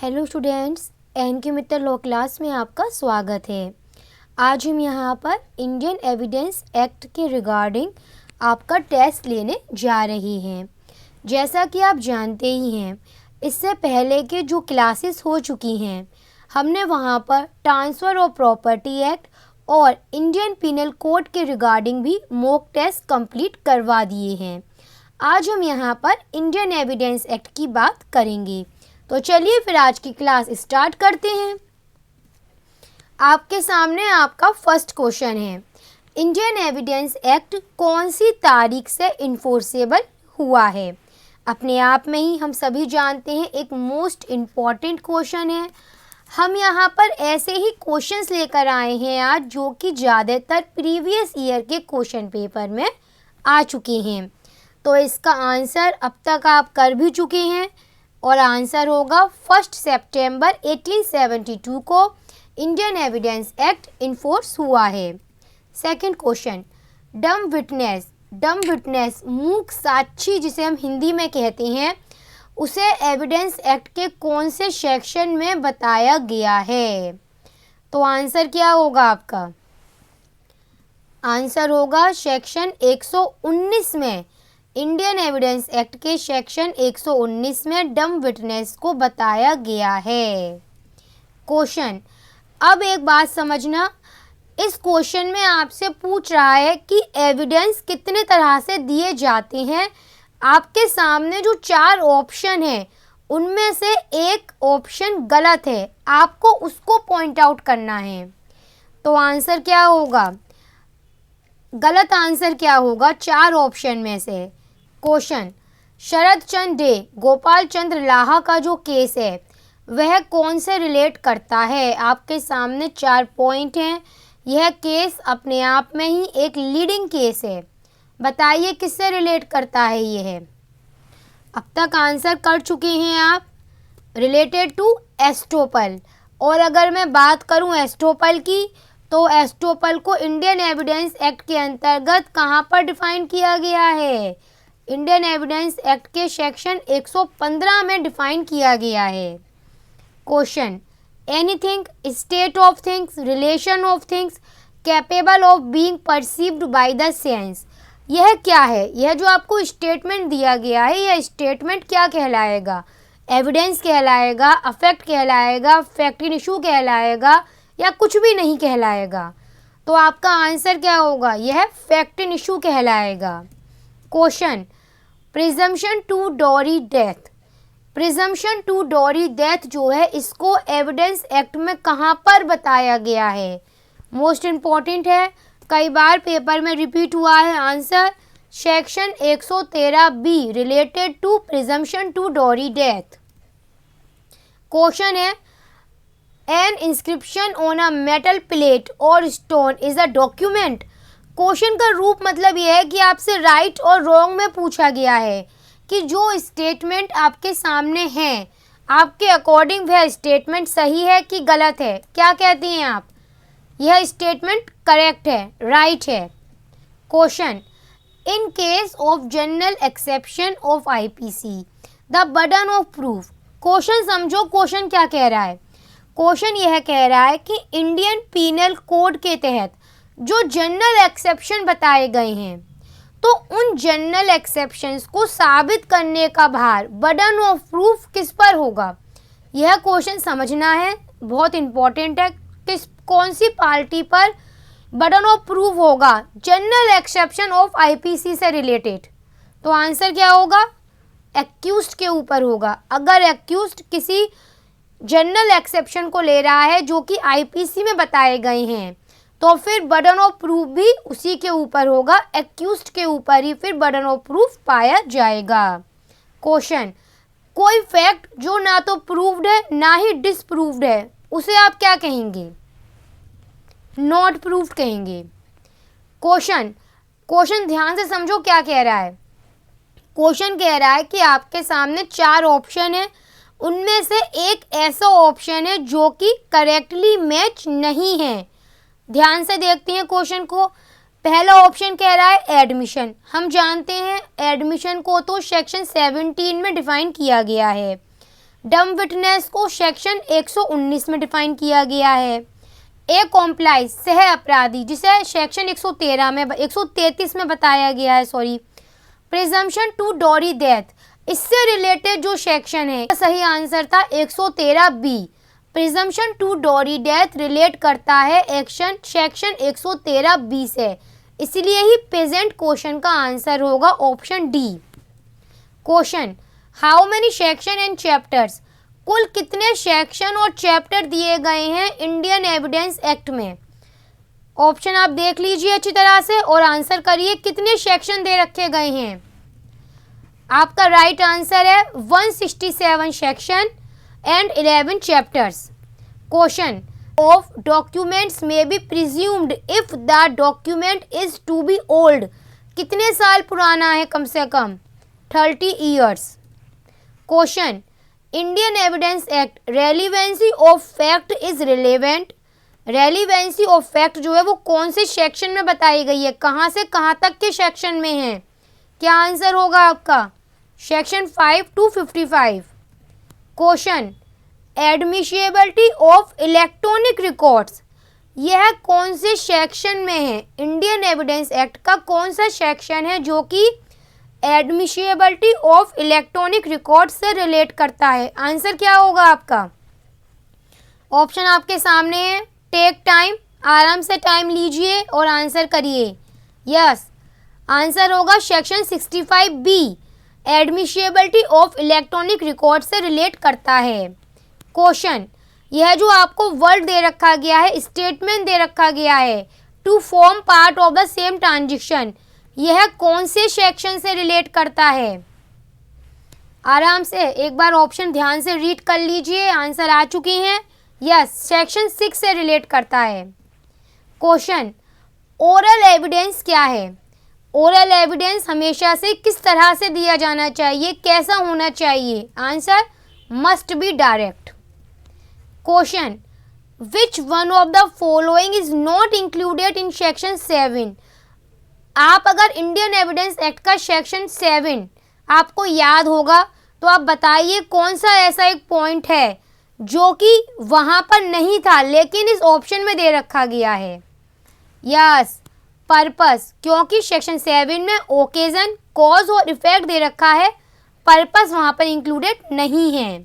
Hello students, N K मित्तर law class में आपका स्वागत है। आज हम यहाँ पर इंडियन एविडेंस एक्ट के रिगार्डिंग आपका टेस्ट लेने जा रहे हैं। जैसा कि आप जानते ही हैं, इससे पहले के जो क्लासेस हो चुकी हैं, हमने वहाँ पर ट्रांसफ़र ऑफ प्रॉपर्टी एक्ट और इंडियन पिनल कोड के रिगार्डिंग भी मॉक टेस्ट कंप्लीट करवा दिए हैं। आज हम यहाँ पर इंडियन एविडेंस एक्ट की बात करेंगे। तो चलिए फिर आज की क्लास स्टार्ट करते हैं। आपके सामने आपका फर्स्ट क्वेश्चन है, इंडियन एविडेंस एक्ट कौन सी तारीख से इन्फोर्सेबल हुआ है। अपने आप में ही हम सभी जानते हैं एक मोस्ट इम्पॉर्टेंट क्वेश्चन है। हम यहाँ पर ऐसे ही क्वेश्चंस लेकर आए हैं आज, जो कि ज़्यादातर प्रीवियस ईयर के क्वेश्चन पेपर में आ चुके हैं। तो इसका आंसर अब तक आप कर भी चुके हैं और आंसर होगा 1 सितंबर 1872 को इंडियन एविडेंस एक्ट इन्फोर्स हुआ है। सेकंड क्वेश्चन, डम विटनेस मूक साक्षी जिसे हम हिंदी में कहते हैं, उसे एविडेंस एक्ट के कौन से सेक्शन में बताया गया है। तो आंसर क्या होगा आपका? आंसर होगा सेक्शन 119 में। इंडियन एविडेंस एक्ट के सेक्शन 119 में डम विटनेस को बताया गया है। क्वेश्चन, अब एक बात समझना, इस क्वेश्चन में आपसे पूछ रहा है कि एविडेंस कितने तरह से दिए जाते हैं। आपके सामने जो 4 ऑप्शन हैं, उनमें से एक ऑप्शन गलत है, आपको उसको पॉइंट आउट करना है। तो आंसर क्या होगा? गलत आंसर क्या होगा 4 ऑप्शन में से? क्वेश्चन, शरद चंद्र डे गोपाल चंद्र लाहा का जो केस है वह कौन से रिलेट करता है। आपके सामने 4 पॉइंट हैं। यह केस अपने आप में ही एक लीडिंग केस है। बताइए किससे रिलेट करता है यह? अब तक आंसर कर चुके हैं आप, रिलेटेड टू एस्टोपल। और अगर मैं बात करूं एस्टोपल की, तो एस्टोपल को इंडियन एविडेंस एक्ट के अंतर्गत कहां पर डिफाइन किया गया है? इंडियन एविडेंस एक्ट के सेक्शन 115 में डिफाइन किया गया है। Question, anything, state of things, relation of things, capable of being perceived by the sense. यह क्या है? यह जो आपको स्टेटमेंट दिया गया है, यह स्टेटमेंट क्या कहलाएगा? एविडेंस कहलाएगा, अफेक्ट कहलाएगा, फैक्ट इन इशू कहलाएगा, या कुछ भी नहीं कहलाएगा? तो आपका आंसर क्या होगा? यह फैक्ट इन इशू कहलाएगा। Question, presumption to dowry death. Presumption to dowry death जो है, इसको एविडेंस एक्ट में कहाँ पर बताया गया है? मोस्ट इम्पॉर्टेंट है, कई बार पेपर में रिपीट हुआ है answer. Section 113 B related to presumption to dowry death. Question है, an inscription on a metal plate और stone is a document. Question का रूप मतलब यह है कि आपसे राइट और रॉन्ग में पूछा गया है कि जो स्टेटमेंट आपके सामने है, आपके अकॉर्डिंग वह स्टेटमेंट सही है कि गलत है। क्या कहते हैं आप? यह स्टेटमेंट करेक्ट है, राइट है। Question, in case of general exception of IPC the burden of proof. Question समझो, क्वेश्चन क्या कह रहा है? क्वेश्चन यह कह रहा है कि इंडियन पीनल कोड के तहत जो जनरल एक्सेप्शन बताए गए हैं, तो उन जनरल एक्सेप्शंस को साबित करने का भार, बर्डन ऑफ प्रूफ किस पर होगा? यह क्वेश्चन समझना है, बहुत इंपॉर्टेंट है। कौन सी पार्टी पर बर्डन ऑफ प्रूफ होगा जनरल एक्सेप्शन ऑफ आईपीसी से रिलेटेड? तो आंसर क्या होगा? एक्यूज्ड के ऊपर होगा। अगर एक्यूज्ड किसी जनरल एक्सेप्शन को ले रहा है जो कि आईपीसी में बताए गए हैं, तो फिर बर्डन ऑफ प्रूफ भी उसी के ऊपर होगा, एक्यूज्ड के ऊपर ही फिर बर्डन ऑफ प्रूफ पाया जाएगा। क्वेश्चन, कोई फैक्ट जो ना तो प्रूव्ड है ना ही डिसप्रूव्ड है, उसे आप क्या कहेंगे? नॉट प्रूव्ड कहेंगे। क्वेश्चन ध्यान से समझो क्या कह रहा है। क्वेश्चन कह रहा है कि आपके सामने 4 ऑप्शन है, उनमें से एक ऐसा ऑप्शन है जो कि करेक्टली मैच नहीं है। ध्यान से देखते हैं क्वेश्चन को। पहला ऑप्शन कह रहा है एडमिशन। हम जानते हैं एडमिशन को तो सेक्शन 17 में डिफाइन किया गया है। डम विटनेस को सेक्शन 119 में डिफाइन किया गया है। ए कॉम्प्लाइज सह अपराधी जिसे सेक्शन 133 में बताया गया है, प्रिजम्पशन टू डॉरी डेथ, इससे रिलेटेड जो सेक्शन है सही आंसर था 113 B. Presumption to dowry death relate करता है सेक्शन 113 बी से, इसलिए ही प्रेजेंट क्वेश्चन का आंसर होगा option D. Question, how many section and chapters, कुल कितने सेक्शन और चैप्टर दिए गए हैं इंडियन एविडेंस एक्ट में। ऑप्शन आप देख लीजिए अच्छी तरह से और आंसर करिए कितने सेक्शन दे रखे गए हैं। आपका राइट आंसर है 167 section and 11 chapters. Question, of documents में be presumed if the document is to be old, कितने साल पुराना है कम से कम, 30 years. Question, Indian evidence act relevancy of fact is relevant, relevancy of fact जो है वो कौन से सेक्शन में बताई गई है, कहाँ से कहाँ तक के सेक्शन में है, क्या आंसर होगा आपका, section 5 to 55। Question, admissibility of electronic records, यह कौन से सेक्शन में है, इंडियन एविडेंस एक्ट का कौन सा सेक्शन है जो कि एडमिशिएबिलिटी ऑफ इलेक्ट्रॉनिक रिकॉर्ड्स से रिलेट करता है, आंसर क्या होगा आपका। ऑप्शन आपके सामने है, टेक टाइम, आराम से टाइम लीजिए और आंसर करिए। यस, आंसर होगा section 65 B, admissibility of electronic record से रिलेट करता है। क्वेश्चन, यह जो आपको वर्ड दे रखा गया है, स्टेटमेंट दे रखा गया है, to form part of the same transaction, यह कौन से सेक्शन से रिलेट करता है। आराम से एक बार ऑप्शन ध्यान से रीड कर लीजिए, आंसर आ चुके हैं। यस, सेक्शन 6 से रिलेट करता है। क्वेश्चन, ओरल एविडेंस क्या है, ओरल एविडेंस हमेशा से किस तरह से दिया जाना चाहिए, कैसा होना चाहिए, answer must be direct. Question, which one of the following is not included in section 7, आप अगर इंडियन एविडेंस एक्ट का सेक्शन 7 आपको याद होगा तो आप बताइए कौन सा ऐसा एक पॉइंट है जो कि वहाँ पर नहीं था लेकिन इस ऑप्शन में दे रखा गया है। यस, पर्पस, क्योंकि सेक्शन 7 में ओकेजन, कॉज और इफेक्ट दे रखा है, पर्पस वहाँ पर इंक्लूडेड नहीं है।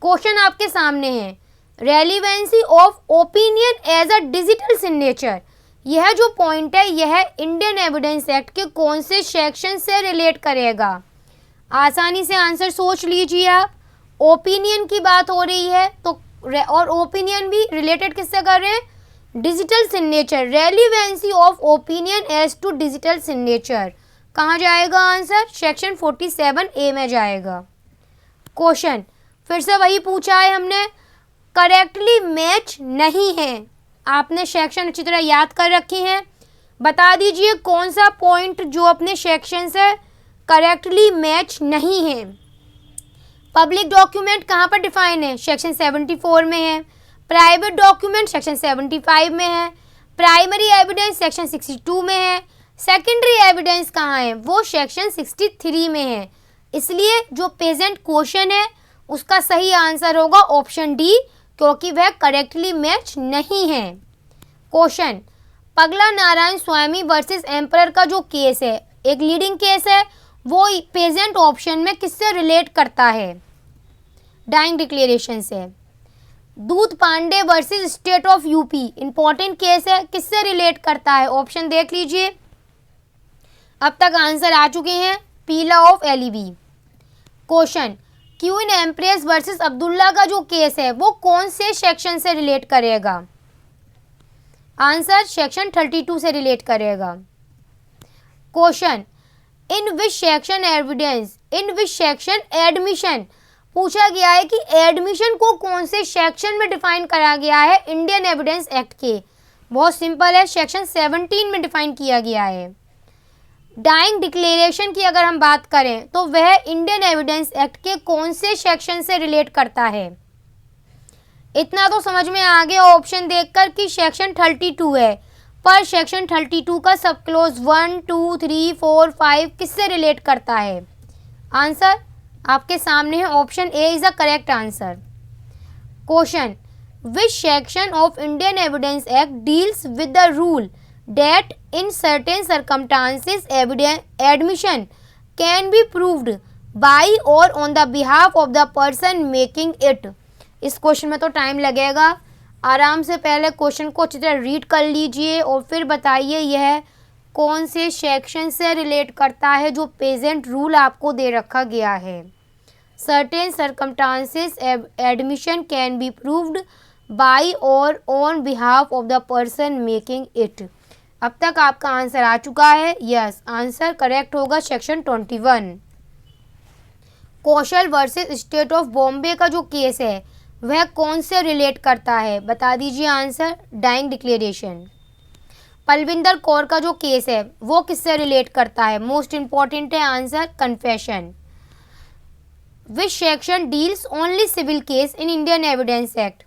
क्वेश्चन आपके सामने है, relevancy of opinion as a digital signature, यह जो पॉइंट है यह इंडियन एविडेंस एक्ट के कौन से सेक्शन से रिलेट करेगा, आसानी से आंसर सोच लीजिए आप। ओपिनियन की बात हो रही है तो और ओपिनियन भी रिलेटेड किससे कर रहे हैं, digital signature, relevancy of opinion as to digital signature, कहाँ जाएगा आंसर, सेक्शन 47 ए में जाएगा। क्वेश्चन फिर से वही पूछा है हमने, करेक्टली मैच नहीं है, आपने सेक्शन अच्छी तरह याद कर रखी हैं, बता दीजिए कौन सा पॉइंट जो अपने सेक्शन से करेक्टली मैच नहीं है। पब्लिक डॉक्यूमेंट कहाँ पर डिफाइन है, सेक्शन 74 में है। प्राइवेट डॉक्यूमेंट सेक्शन 75 में है। प्राइमरी एविडेंस सेक्शन 62 में है। सेकेंडरी एविडेंस कहाँ है, वो सेक्शन 63 में है। इसलिए जो प्रेजेंट क्वेश्चन है उसका सही आंसर होगा ऑप्शन डी, क्योंकि वह करेक्टली मैच नहीं है। क्वेश्चन, पगला नारायण स्वामी वर्सेस एम्परर का जो केस है, एक लीडिंग केस है, वो प्रेजेंट ऑप्शन में किससे रिलेट करता है, डाइंग डिक्लेरेशन से। Dudh Pandey versus state of UP, important case है, किससे रिलेट करता है, ऑप्शन देख लीजिए। अब तक आंसर आ चुके हैं, पीला of alibi. Question, queen empress versus Abdullah का जो केस है वो कौन से सेक्शन से रिलेट करेगा, आंसर सेक्शन 32 से रिलेट करेगा। Question, in which section evidence, in which section admission, पूछा गया है कि एडमिशन को कौन से सेक्शन में डिफाइन करा गया है इंडियन एविडेंस एक्ट के। बहुत सिंपल है, सेक्शन 17 में डिफाइन किया गया है। डाइंग डिक्लेरेशन की अगर हम बात करें तो वह इंडियन एविडेंस एक्ट के कौन से सेक्शन से रिलेट करता है। इतना तो समझ में आ गया ऑप्शन देखकर कि सेक्शन 32 है, पर सेक्शन 32 का सब क्लोज 1, 2, 3, 4, 5 किससे रिलेट करता है, आंसर आपके सामने है option A is the correct answer. Question, which section of Indian evidence act deals with the rule that in certain circumstances admission can be proved by और on the behalf of the person making it. इस question में तो time लगेगा, आराम से पहले question को अच्छी तरह रीड कर लीजिए और फिर बताइए यह कौन से सेक्शन से रिलेट करता है जो प्रेजेंट रूल आपको दे रखा गया है। Certain circumstances admission can be proved by और on behalf of the person making it. अब तक आपका आंसर आ चुका है, यस, आंसर करेक्ट होगा section 21। Kaushal versus state of Bombay का जो केस है वह कौन से रिलेट करता है, बता दीजिए answer. Dying declaration. Palvinder Kaur का जो केस है वो किससे रिलेट करता है, मोस्ट इंपॉर्टेंट है answer, confession. Which section deals only civil case in Indian evidence Act,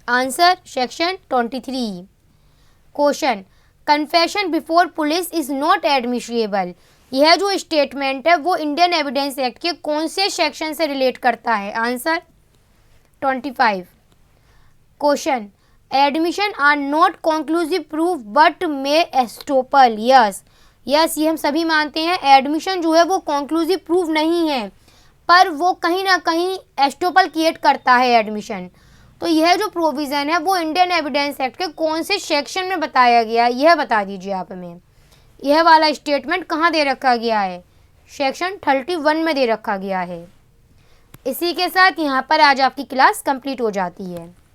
answer section 23। Question, confession before police is not admissible, यह जो स्टेटमेंट है वो इंडियन एविडेंस एक्ट के कौन से सेक्शन से रिलेट करता है, answer 25। Question, admission are not conclusive proof but may estoppel, yes, ये हम सभी मानते हैं, एडमिशन जो है वो कंक्लूसिव प्रूफ नहीं है पर वो कहीं ना कहीं एस्टोपल क्रिएट करता है एडमिशन। तो यह जो प्रोविज़न है वो इंडियन एविडेंस एक्ट के कौन से सेक्शन में बताया गया है, यह बता दीजिए आप हमें। यह वाला स्टेटमेंट कहाँ दे रखा गया है, सेक्शन 31 में दे रखा गया है। इसी के साथ यहाँ पर आज आपकी क्लास कंप्लीट हो जाती है।